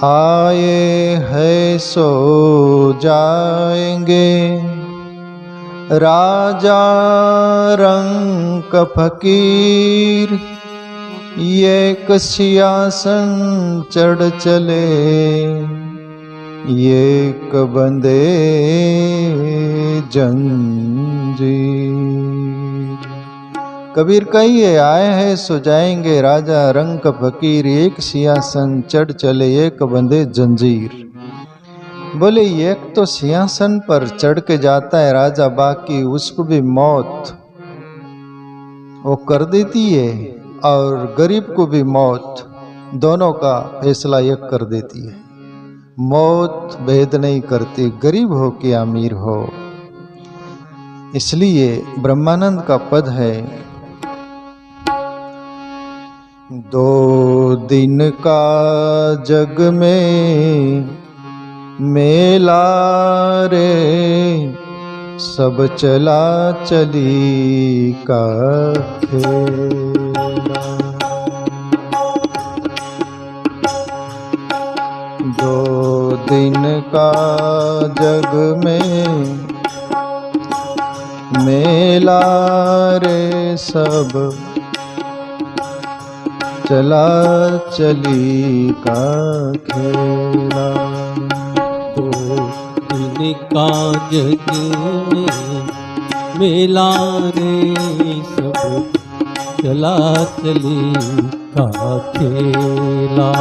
आए है सो जाएंगे, राजा रंक फकीर, एक सिंहासन चढ़ चले, एक बंदे जंजीर। कबीर कहिए, आए हैं सो जाएंगे, राजा रंक फकीर, एक सिंहासन चढ़ चले, एक बंदे जंजीर। बोले एक तो सिंहासन पर चढ़ के जाता है राजा, बाकी उसको भी मौत वो कर देती है, और गरीब को भी मौत, दोनों का फैसला एक कर देती है। मौत भेद नहीं करती, गरीब हो कि अमीर हो। इसलिए ब्रह्मानंद का पद है, दो दिन का जग में मेला रे, सब चला चली का खेला। दो दिन का जग में मेला रे, सब चला चली का खेला। दो दिन का जग में मेला रे, सब चला चली का खेला।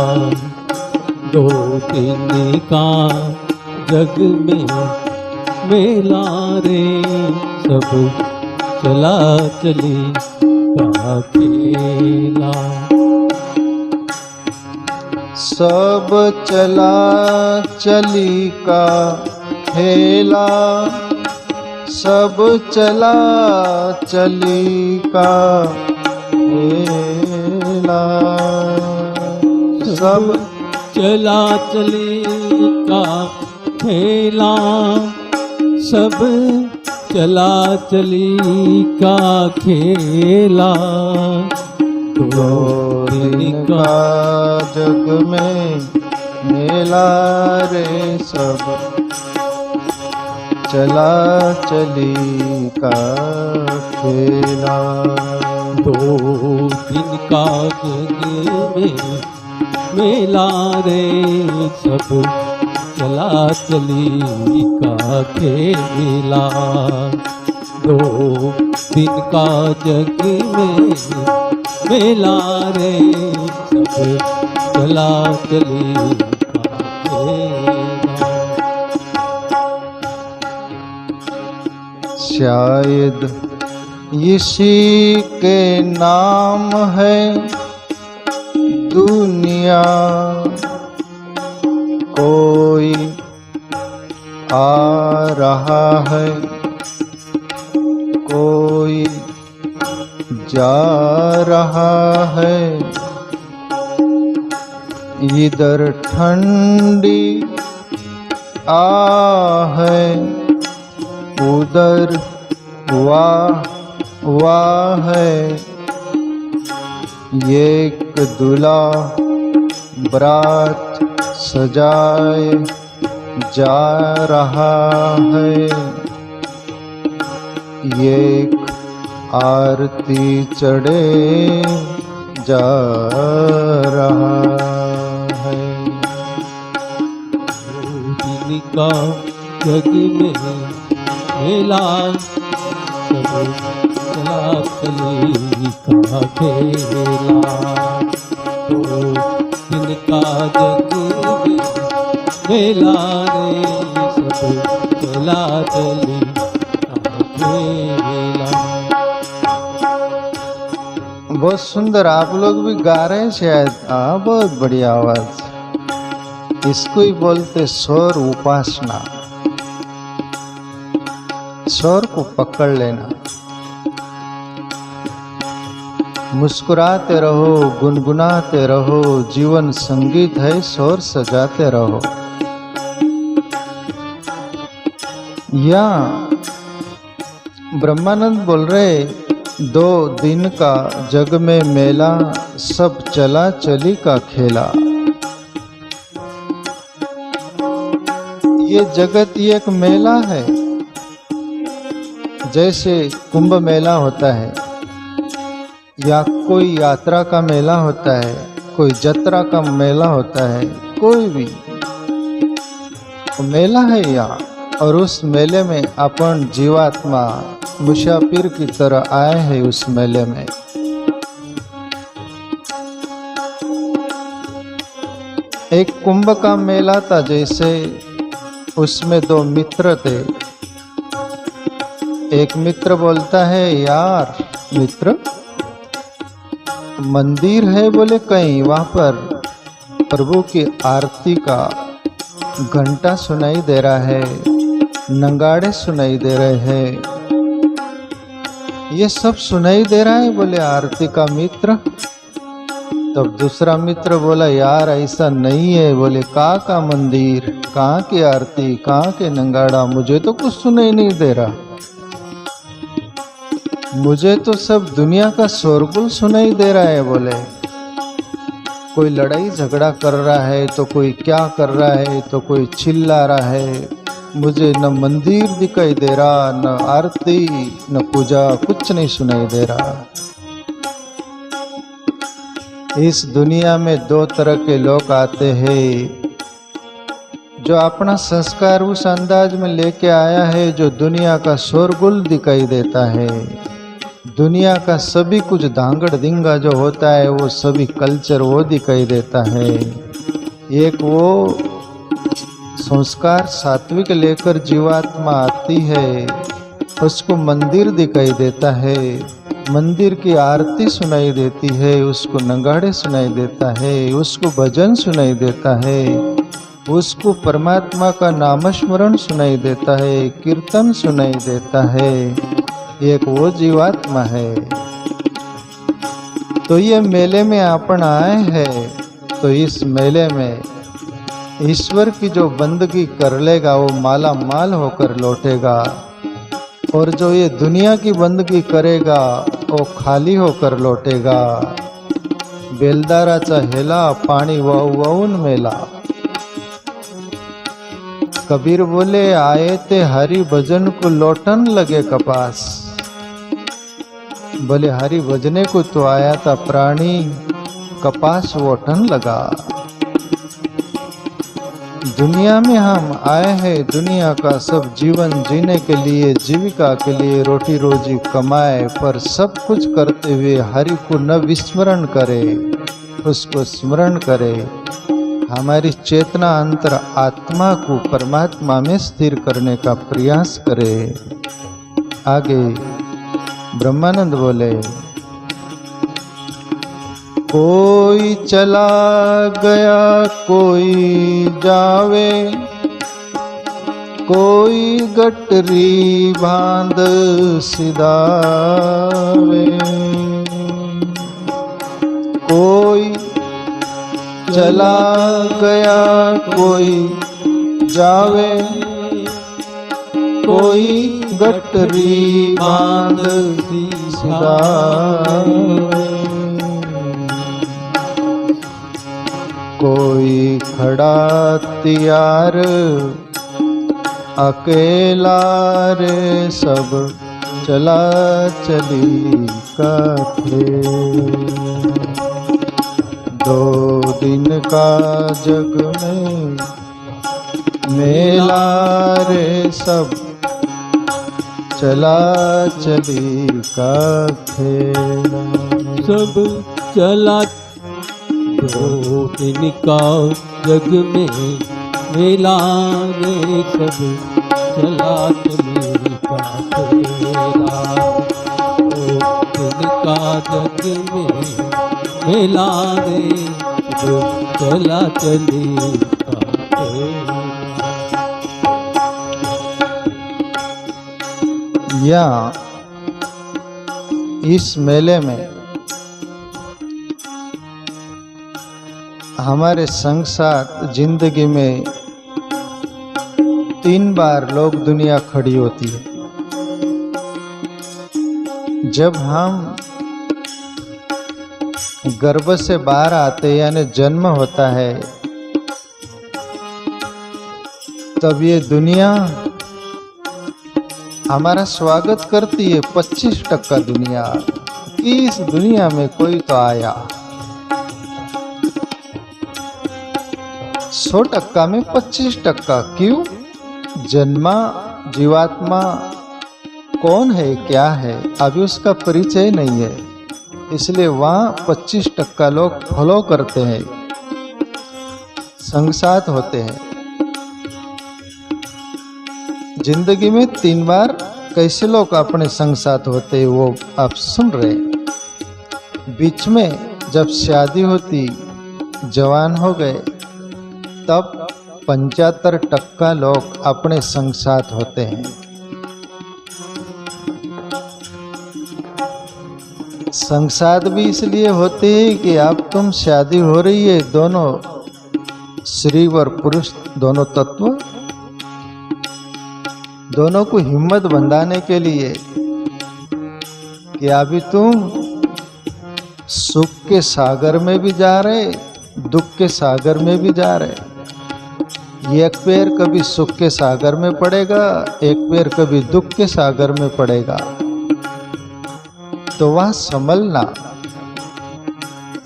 दो दिन का जग में मेला रे, सब चला चली का खेला। सब चला चली का खेला, सब चला चली का खेला। सब चला चली का खेला, सब चला चली का खेला। दो दिन का जग में मेला रे, सब चला चली का खेला। दो दिन का जग में मेला रे, सब चला चली का खेला। दो दिन का जग में मेला रे, सब चला चली का खेला। शायद इसी के नाम है दुनिया, कोई आ रहा है, कोई जा रहा है। इधर ठंडी आ है, उधर वाह है। एक दूल्हा बरात सजाए जा रहा है, एक आरती चढ़े जा रहा है। दिन का जग में मेला, सब चला चली का खेला। दो दिन का जग में मेला रे, सब चला चली का खेला। बहुत सुंदर, आप लोग भी गा रहे हैं शायद। हाँ, बहुत बढ़िया आवाज। इसको ही बोलते स्वर उपासना। स्वर को पकड़ लेना, मुस्कुराते रहो, गुनगुनाते रहो। जीवन संगीत है, स्वर सजाते रहो। या ब्रह्मानंद बोल रहे, दो दिन का जग में मेला, सब चला चली का खेला। ये जगत ये एक मेला है। जैसे कुंभ मेला होता है या कोई यात्रा का मेला होता है, कोई जत्रा का मेला होता है, कोई भी मेला है यहाँ। और उस मेले में अपन जीवात्मा मुसाफिर की तरह आए हैं उस मेले में। एक कुंभ का मेला था, जैसे उसमें दो मित्र थे। एक मित्र बोलता है, यार मित्र मंदिर है बोले कहीं, वहां पर प्रभु की आरती का घंटा सुनाई दे रहा है, नगाड़े सुनाई दे रहे हैं, ये सब सुनाई दे रहा है बोले आरती का मित्र। तब दूसरा मित्र बोला, यार ऐसा नहीं है बोले, कहाँ का मंदिर, कहाँ की आरती, कहाँ के नगाड़ा, मुझे तो कुछ सुनाई नहीं दे रहा। मुझे तो सब दुनिया का शोरगुल सुनाई दे रहा है बोले। कोई लड़ाई झगड़ा कर रहा है, तो कोई क्या कर रहा है, तो कोई चिल्ला रहा है। मुझे न मंदिर दिखाई दे रहा, न आरती, न पूजा, कुछ नहीं सुनाई दे रहा। इस दुनिया में दो तरह के लोग आते हैं, जो अपना संस्कार उस अंदाज में लेके आया है जो दुनिया का शोरगुल दिखाई देता है। दुनिया का सभी कुछ धांगड़ धिंगा जो होता है, वो सभी कल्चर वो दिखाई देता है। एक वो संस्कार सात्विक लेकर जीवात्मा आती है, उसको मंदिर दिखाई देता है, मंदिर की आरती सुनाई देती है, उसको नगाड़े सुनाई देता है, उसको भजन सुनाई देता है, उसको परमात्मा का नामस्मरण सुनाई देता है, कीर्तन सुनाई देता है। एक वो जीवात्मा है। तो ये मेले में अपन आए हैं, तो इस मेले में ईश्वर की जो बंदगी कर लेगा वो माला माल होकर लौटेगा, और जो ये दुनिया की बंदगी करेगा वो खाली होकर लौटेगा। बेलदाराचा हेला पाणी वाहून मेला। कबीर बोले, आए ते हरि भजन को लौटन लगे कपास। बोले हरि भजने को तो आया था प्राणी, कपास वोटन लगा। दुनिया में हम आए हैं, दुनिया का सब जीवन जीने के लिए, जीविका के लिए, रोटी रोजी कमाए, पर सब कुछ करते हुए हरि को न विस्मरण करे, उसको स्मरण करे। हमारी चेतना अंतर आत्मा को परमात्मा में स्थिर करने का प्रयास करे। आगे ब्रह्मानंद बोले, कोई चला गया कोई जावे, कोई गटरी बांध सिधावे, कोई चला गया कोई जावे, कोई गटरी बांध सिधावे, कोई खड़ा तियार अकेला रे, सब चला चली का खेल। 2 दिन का जग में मेला रे, सब चला चली का खेल। सब चला 2 दिन का जग में मेला रे, सब चला चली का खेला। 2 दिन का जग में मेला रे, सब चला चली का खेला। या इस मेले में हमारे संग साथ जिंदगी में 3 बार लोग दुनिया खड़ी होती है। जब हम गर्भ से बाहर आते यानी जन्म होता है, तब ये दुनिया हमारा स्वागत करती है। 25% दुनिया कि इस दुनिया में कोई तो आया। 100% में 25%। क्यों? जन्मा जीवात्मा कौन है, क्या है, अभी उसका परिचय नहीं है, इसलिए वहाँ 25% लोग फॉलो करते हैं, संगसाथ होते हैं। जिंदगी में 3 बार कैसे लोग अपने संगसाथ होते हैं वो आप सुन रहे हैं। बीच में जब शादी होती, जवान हो गए, तब 75% लोग अपने संगसाथ होते हैं। संगसाथ भी इसलिए होते हैं कि आप तुम शादी हो रही है, दोनों स्त्री और पुरुष दोनों तत्व, दोनों को हिम्मत बंधाने के लिए कि अभी तुम सुख के सागर में भी जा रहे, दुख के सागर में भी जा रहे। एक पैर कभी सुख के सागर में पड़ेगा, एक पैर कभी दुख के सागर में पड़ेगा, तो वह संभलना।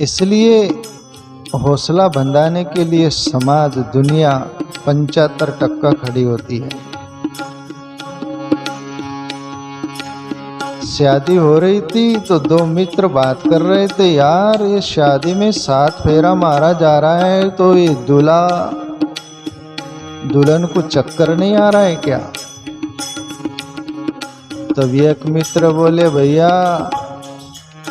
इसलिए हौसला बंधाने के लिए समाज, दुनिया 75% खड़ी होती है। शादी हो रही थी तो 2 मित्र बात कर रहे थे, यार ये शादी में 7 फेरा मारा जा रहा है, तो ये दूल्हा दुल्हन को चक्कर नहीं आ रहा है क्या? तब एक मित्र बोले, भैया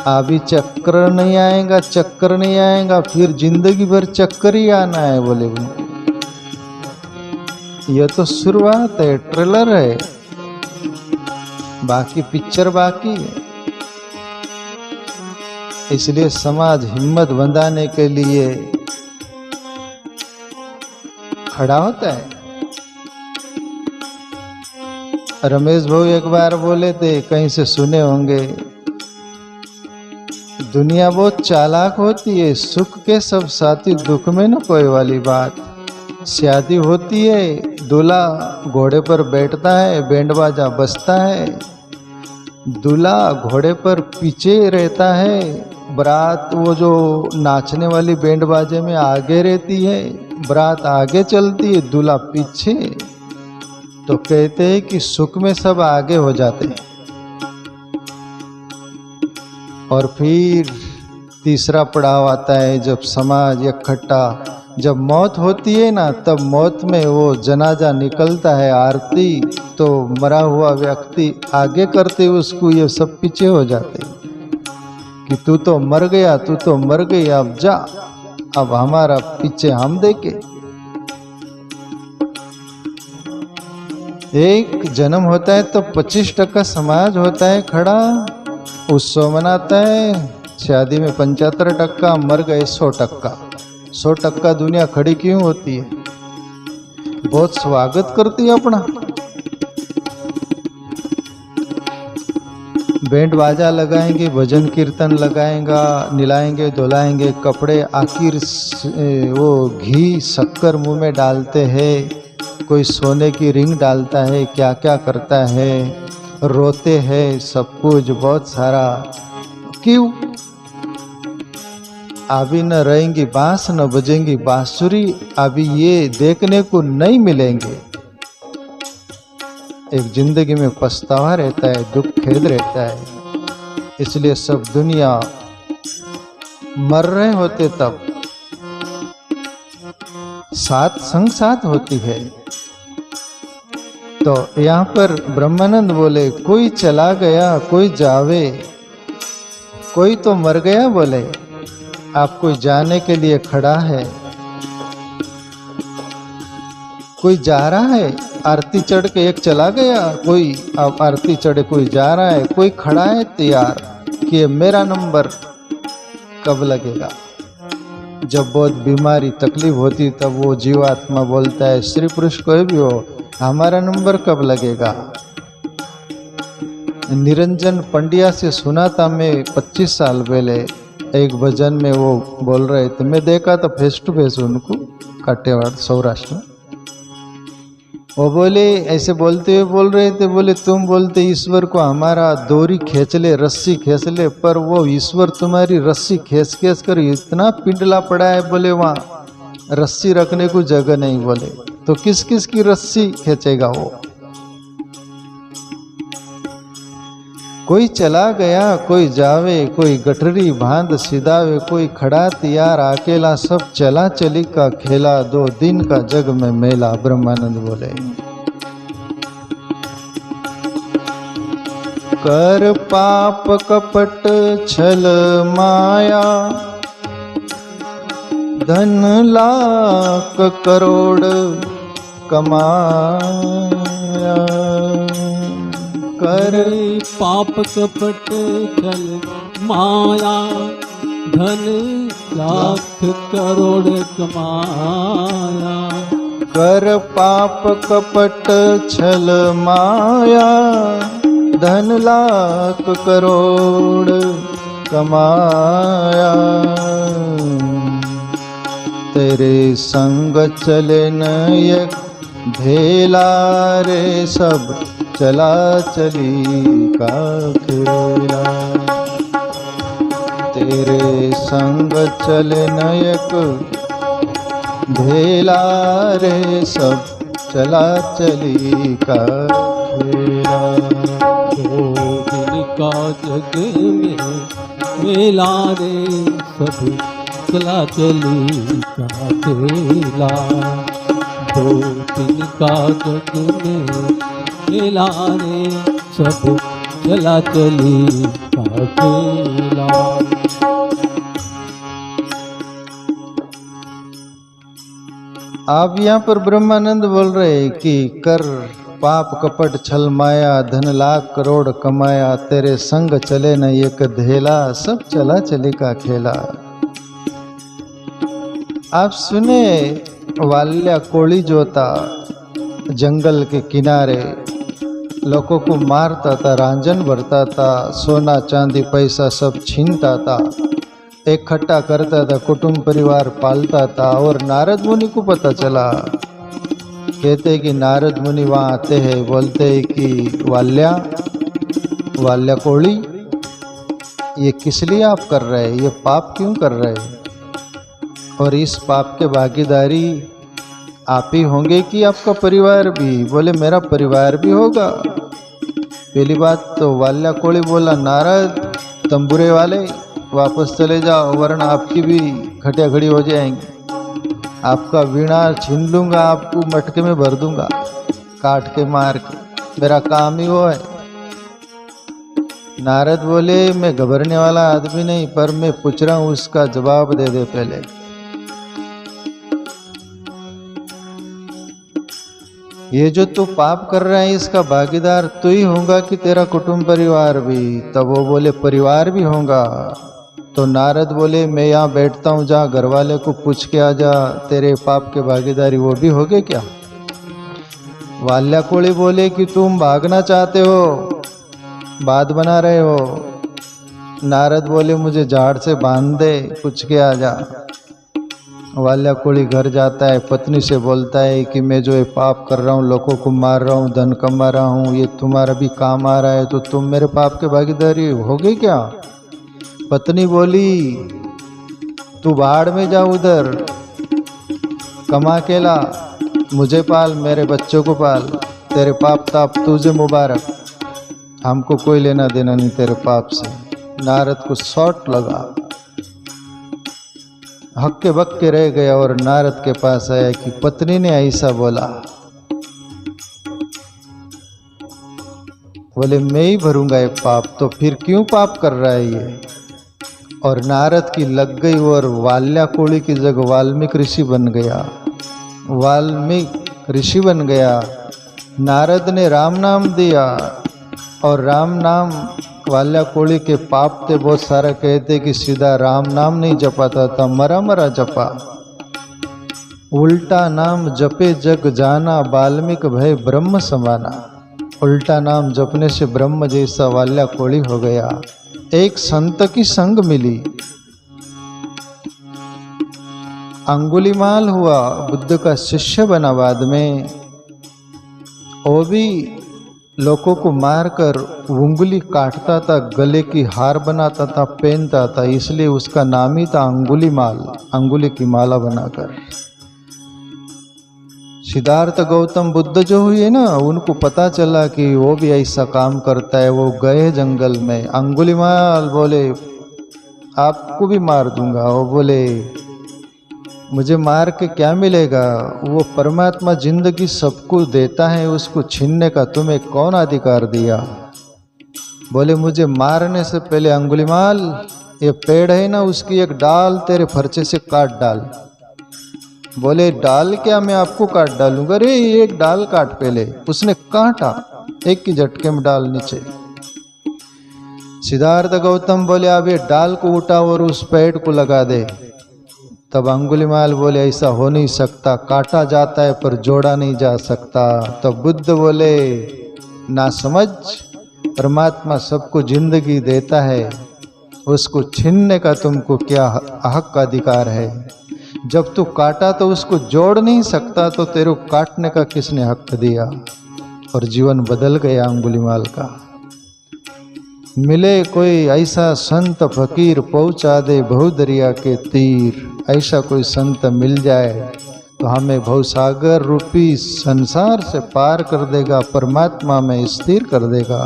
अभी चक्कर नहीं आएगा, चक्कर नहीं आएगा, फिर जिंदगी भर चक्कर ही आना है। बोले ये तो शुरुआत है, ट्रेलर है, बाकी पिक्चर बाकी है। इसलिए समाज हिम्मत बंधाने के लिए खड़ा होता है। रमेश भाऊ एक बार बोले थे, कहीं से सुने होंगे, दुनिया बहुत चालाक होती है, सुख के सब साथी, दुख में न कोई वाली बात। शादी होती है, दूल्हा घोड़े पर बैठता है, बैंड बाजा बजता है, दूल्हा घोड़े पर पीछे रहता है, बारात वो जो नाचने वाली बैंड बाजे में आगे रहती है, बारात आगे चलती है, दूल्हा पीछे। तो कहते हैं कि सुख में सब आगे हो जाते हैं। और फिर तीसरा पड़ाव आता है, जब समाज इकट्ठा, जब मौत होती है ना, तब मौत में वो जनाजा निकलता है, आरती, तो मरा हुआ व्यक्ति आगे करते उसको, ये सब पीछे हो जाते कि तू तो मर गया, तू तो मर गई, अब जा, अब हमारा पीछे हम देखे। एक जन्म होता है तो 25% समाज होता है खड़ा, उत्सव मनाता है। शादी में 75%, मर गए 100%। 100% दुनिया खड़ी क्यों होती है? बहुत स्वागत करती है अपना। बैंड बाजा लगाएंगे, भजन कीर्तन लगाएंगा, निलाएंगे, धुलाएंगे कपड़े, आखिर वो घी शक्कर मुंह में डालते हैं, कोई सोने की रिंग डालता है, क्या क्या करता है, रोते हैं, सब कुछ बहुत सारा। क्यों? अभी न रहेंगी बांस, न बजेंगी बांसुरी, अभी ये देखने को नहीं मिलेंगे। एक जिंदगी में पछतावा रहता है, दुख खेद रहता है। इसलिए सब दुनिया मर रहे होते तब साथ संग साथ होती है। तो यहाँ पर ब्रह्मानंद बोले, कोई चला गया कोई जावे, कोई तो मर गया, बोले आप कोई जाने के लिए खड़ा है, कोई जा रहा है, आरती चढ़ के एक चला गया, कोई अब आरती चढ़े कोई जा रहा है, कोई खड़ा है तैयार कि मेरा नंबर कब लगेगा। जब बहुत बीमारी तकलीफ होती तब वो जीवात्मा बोलता है, स्त्री पुरुष कोई भी हो, हमारा नंबर कब लगेगा। निरंजन पंड्या से सुना था मैं 25 साल पहले, एक भजन में वो बोल रहे थे, मैं देखा तो फेस टू फेस उनको, काटेवाड़ सौराष्ट्र में। वो बोले, ऐसे बोलते हुए बोल रहे थे, बोले तुम बोलते ईश्वर को हमारा डोरी खींच ले, रस्सी खींच ले, पर वो ईश्वर तुम्हारी रस्सी खींच खींच कर इतना पिंडला पड़ा है, बोले वहाँ रस्सी रखने को जगह नहीं। बोले तो किस किस की रस्सी खींचेगा वो? कोई चला गया, कोई जावे, कोई गठरी बांध सिधावे, कोई खड़ा तैयार अकेला, सब चला चली का खेला, 2 दिन का जग में मेला। ब्रह्मानंद बोले, कर पाप कपट छल माया, धन लाख करोड़ कमाया। कर पाप कपट छल माया, धन लाख करोड़ कमाया। कर पाप कपट छल माया, धन लाख करोड़ कमाया। तेरे संग चले न एक भेला रे, सब चला चली का खेला। तेरे संग चले न एक भेला रे, सब चला चली का खेला। 2 दिन का जग में मेला रे, सब चला चली का खेला। 2 दिन का जग में मेला रे, सब चला चली का खेला। आप यहाँ पर ब्रह्मानंद बोल रहे हैं कि कर पाप कपट छल माया, धन लाख करोड़ कमाया। तेरे संग चले न एक धेला, सब चला चली का खेला। आप सुने वाल्या कोली जो था, जंगल के किनारे लोगों को मारता था, रांझन भरता था, सोना चांदी पैसा सब छीनता था, इकट्ठा करता था, कुटुंब परिवार पालता था। और नारद मुनि को पता चला, कहते कि नारद मुनि वहाँ आते हैं, बोलते हैं कि वाल्या कोली, ये किस लिए आप कर रहे हैं, ये पाप क्यों कर रहे हैं? और इस पाप के भागीदारी आप ही होंगे कि आपका परिवार भी? बोले मेरा परिवार भी होगा। पहली बात तो वाल्या कोली बोला, नारद तंबूरे वाले वापस चले जाओ, वरना आपकी भी खटिया खड़ी हो जाएंगी, आपका वीणा छीन लूँगा, आपको मटके में भर दूंगा काट के मार के, मेरा काम ही वो है। नारद बोले मैं घबरने वाला आदमी नहीं, पर मैं पूछ रहा हूँ, उसका जवाब दे दे पहले। ये जो तू पाप कर रहा है इसका भागीदार तू ही होगा कि तेरा कुटुंब परिवार भी? तब वो बोले परिवार भी होगा। तो नारद बोले मैं यहाँ बैठता हूँ, जहाँ घर वाले को पूछ के आ जा, तेरे पाप के भागीदारी वो भी होगे क्या? वाल्या कोली बोले कि तुम भागना चाहते हो, बात बना रहे हो। नारद बोले मुझे झाड़ से बांध दे, पूछ के आ जा। वाल्या कोली घर जाता है, पत्नी से बोलता है कि मैं जो ये पाप कर रहा हूँ, लोगों को मार रहा हूँ, धन कमा रहा हूँ, ये तुम्हारा भी काम आ रहा है, तो तुम मेरे पाप के भागीदारी होगे क्या? पत्नी बोली तू बाढ़ में जा, उधर कमा के ला, मुझे पाल, मेरे बच्चों को पाल, तेरे पाप ताप तुझे मुबारक, हमको कोई लेना देना नहीं तेरे पाप से। नारद को शॉट लगा, हक्के बक्के रह गया और नारद के पास आया कि पत्नी ने ऐसा बोला। बोले मैं ही भरूंगा ये पाप, तो फिर क्यों पाप कर रहा है ये? और नारद की लग गई और वाल्या कोली की जगह वाल्मीकि ऋषि बन गया। वाल्मीकि ऋषि बन गया। नारद ने राम नाम दिया और राम नाम वाल्या कोली के पाप थे बहुत सारा, कहते कि सीधा राम नाम नहीं जपाता था, मरा मरा जपा। उल्टा नाम जपे जग जाना, वाल्मीकि भय ब्रह्म समाना। उल्टा नाम जपने से ब्रह्म जैसा वाल्या कोली हो गया। एक संत की संग मिली, अंगुलीमाल हुआ, बुद्ध का शिष्य बना बाद में। वो भी लोगों को मारकर उंगली काटता था, गले की हार बनाता था, पहनता था, इसलिए उसका नाम ही था अंगुलीमाल, अंगुली की माला बनाकर। सिद्धार्थ गौतम बुद्ध जो हुए ना, उनको पता चला कि वो भी ऐसा काम करता है। वो गए जंगल में, अंगुलीमाल बोले आपको भी मार दूंगा। वो बोले मुझे मार के क्या मिलेगा? वो परमात्मा जिंदगी सबको देता है, उसको छीनने का तुम्हें कौन अधिकार दिया? बोले मुझे मारने से पहले अंगुलीमाल, ये पेड़ है ना, उसकी एक डाल तेरे फरचे से काट डाल। बोले डाल क्या, मैं आपको काट डालूंगा? अरे एक डाल काट पहले। उसने काटा, एक की झटके में डाल नीचे। सिद्धार्थ गौतम बोले अब ये डाल को उठा और उस पेड़ को लगा दे। तब अंगुलीमाल बोले ऐसा हो नहीं सकता, काटा जाता है पर जोड़ा नहीं जा सकता। तब बुद्ध बोले ना समझ, परमात्मा सबको जिंदगी देता है, उसको छीनने का तुमको क्या हक का अधिकार है? जब तू काटा तो उसको जोड़ नहीं सकता, तो तेरे को काटने का किसने हक दिया? और जीवन बदल गया अंगुलीमाल का। मिले कोई ऐसा संत फकीर, पहुंचा दे बहुदरिया के तीर। ऐसा कोई संत मिल जाए तो हमें भवसागर रूपी संसार से पार कर देगा, परमात्मा में स्थिर कर देगा।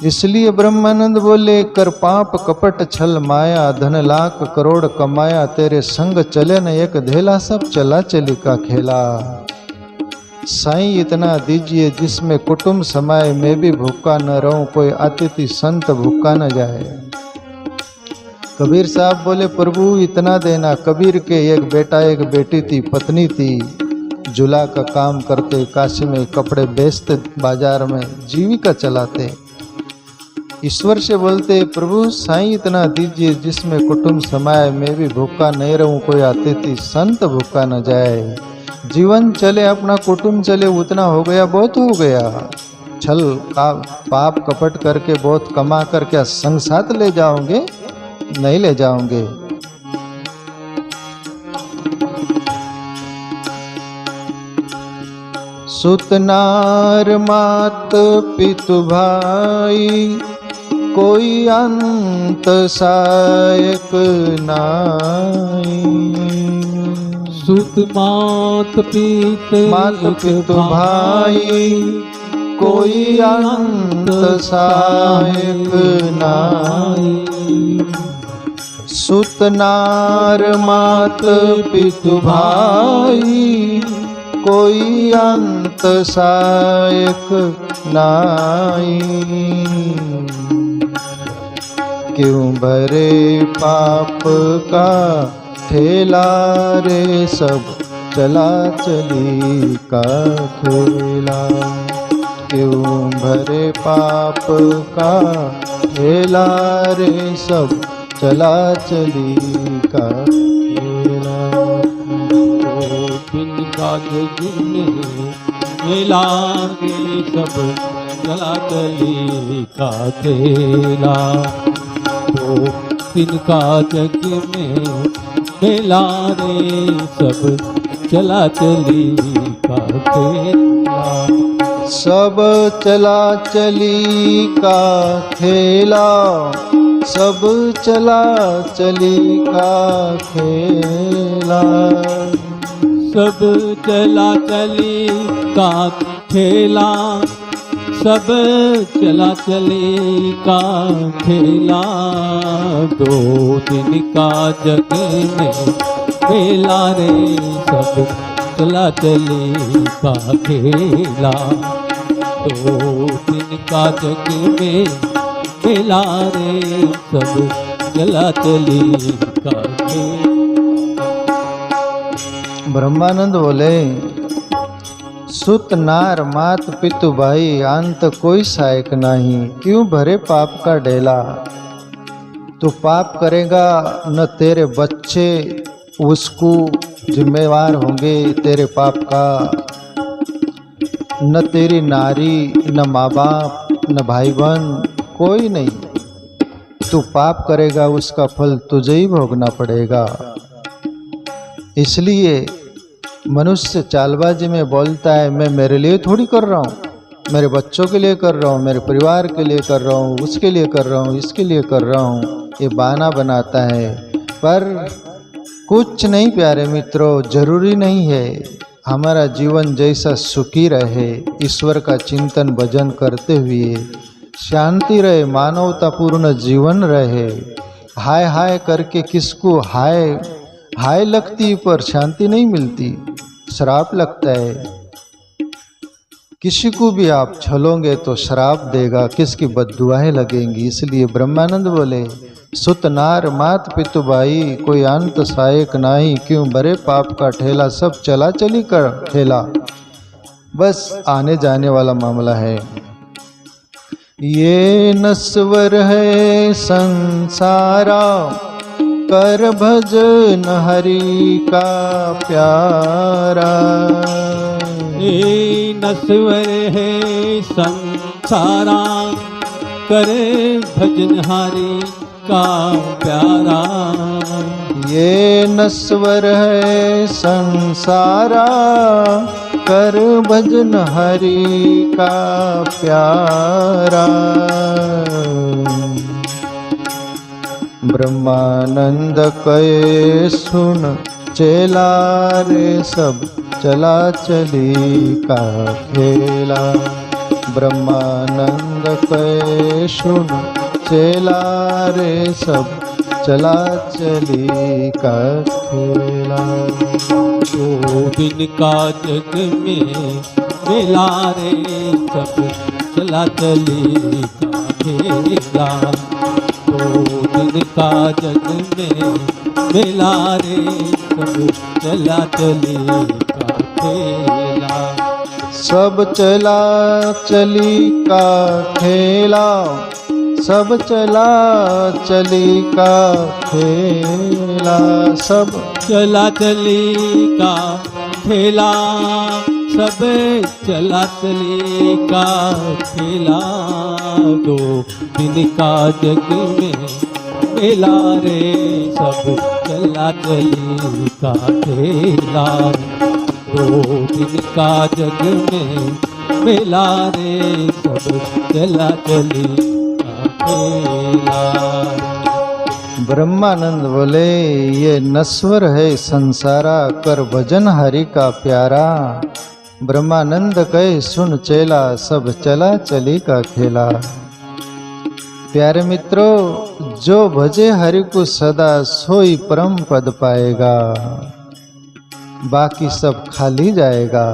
इसलिए ब्रह्मानंद बोले कर पाप कपट छल माया, धन लाख करोड़ कमाया, तेरे संग चले न एक धेला, सब चला चली का खेला। साईं इतना दीजिए जिसमें कुटुंब समाये, मैं भी भूखा न रहूं, कोई अतिथि संत भूखा न जाए। कबीर साहब बोले प्रभु इतना देना। कबीर के एक बेटा एक बेटी थी, पत्नी थी, जुला का काम करते, काशी में कपड़े बेचते, बाजार में जीविका चलाते। ईश्वर से बोलते प्रभु साईं इतना दीजिए जिसमें कुटुंब समाये, मैं भी भूखा नहीं रहूं, कोई अतिथि संत भूखा न जाए। जीवन चले, अपना कुटुंब चले, उतना हो गया, बहुत हो गया। छल का पाप कपट करके बहुत कमा कर क्या संग साथ ले जाओगे? नहीं ले जाओगे। सुतनार मात पितु भाई, कोई अंत सहायक नाई। सुत मात पितु भाई, कोई अंत सहायक नाई। सुतनार मात पितु भाई, कोई अंत सहायक नाई। क्यों भरे पाप का ठेला रे, सब चला चली का खेला। क्यों भरे पाप का ठेला रे, सब चला चली का खेला। दिन का जग में मेला रे, सब चला चली का खेला। तो दिन का जग में मेला रे, सब चला चली का खेला। सब चला चली का खेला, सब चला चली का खेला। सब चला चली का खेला, सब चला चली का खेला। दो दिन का जग में मेला रे, सब चला चली का खेला। दो दिन का जग में मेला रे, सब चला चली का खेला। ब्रह्मानंद बोले सुत नार मात पितु भाई, अंत कोई सहायक नहीं। क्यों भरे पाप का डेला? तो पाप करेगा न तेरे बच्चे उसको जिम्मेवार होंगे तेरे पाप का, न तेरी नारी, न माँ बाप, न भाई बहन, कोई नहीं। तू पाप करेगा उसका फल तुझे ही भोगना पड़ेगा। इसलिए मनुष्य चालबाजी में बोलता है मैं मेरे लिए थोड़ी कर रहा हूँ, मेरे बच्चों के लिए कर रहा हूँ, मेरे परिवार के लिए कर रहा हूँ, उसके लिए कर रहा हूँ, इसके लिए कर रहा हूँ, ये बहाना बनाता है। पर कुछ नहीं प्यारे मित्रों, जरूरी नहीं है। हमारा जीवन जैसा सुखी रहे, ईश्वर का चिंतन भजन करते हुए शांति रहे, मानवतापूर्ण जीवन रहे। हाय हाय करके किसको हाय हाय लगती पर शांति नहीं मिलती, श्राप लगता है। किसी को भी आप छलोगे तो श्राप देगा, किसकी बद्दुआएं लगेंगी। इसलिए ब्रह्मानंद बोले सुत नार मात पितु भाई, कोई अंत सहायक नाही, क्यों बरे पाप का ठेला, सब चला चली कर ठेला। बस आने जाने वाला मामला है। ये नश्वर है संसारा, कर भजन हरि का प्यारा। ये नश्वर है संसारा, करे भजन हरि का प्यारा। ये नश्वर है संसारा, कर भजन हरि का प्यारा। ब्रह्मानंद कहे सुन चेला रे, सब चला चली का खेला। ब्रह्मानंद कहे सुन चेला रे, सब चला चली का खेला। दो दिन का जग में मेला रे, सब चला चली का खेला। दो दिन का जग में मेला रे, सब चला चली का खेला। सब चला चली का खेला, सब चला चली का खेला। सब चला चली का खेला, सब चला चली का खेला। दो दिन का जग में मेला रे, सब चला चली का खेला। दो दिन का जग में मेला रे, सब चला चली का खेला। ब्रह्मानंद बोले ये नश्वर है संसारा, कर भजन हरि का प्यारा। ब्रह्मानंद कहे सुन चेला, सब चला चली का खेला। प्यारे मित्रों, जो भजे हरि को सदा, सोई परम पद पाएगा, बाकी सब खाली जाएगा।